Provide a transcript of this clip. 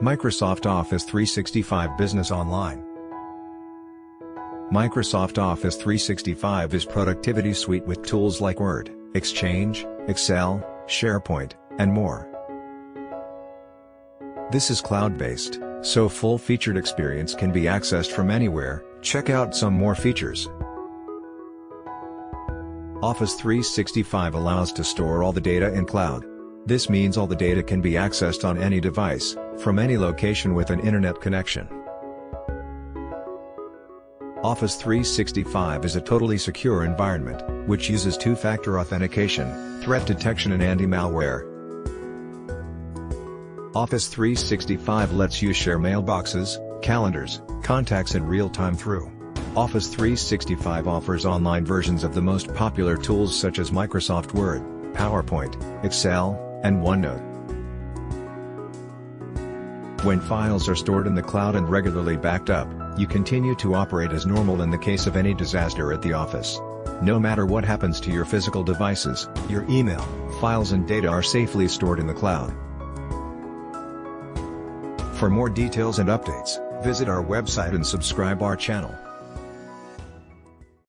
Microsoft Office 365 Business Online. Microsoft Office 365 is productivity suite with tools like Word, Exchange, Excel, SharePoint, and more. This is cloud-based, so full-featured experience can be accessed from anywhere. Check out some more features. Office 365 allows to store all the data in cloud. This means all the data can be accessed on any device, from any location with an internet connection. Office 365 is a totally secure environment, which uses two-factor authentication, threat detection and anti-malware. Office 365 lets you share mailboxes, calendars, contacts in real time through. Office 365 offers online versions of the most popular tools such as Microsoft Word, PowerPoint, Excel, and OneNote. When files are stored in the cloud and regularly backed up, you continue to operate as normal in the case of any disaster at the office. No matter what happens to your physical devices, your email, files and data are safely stored in the cloud. For more details and updates, visit our website and subscribe our channel.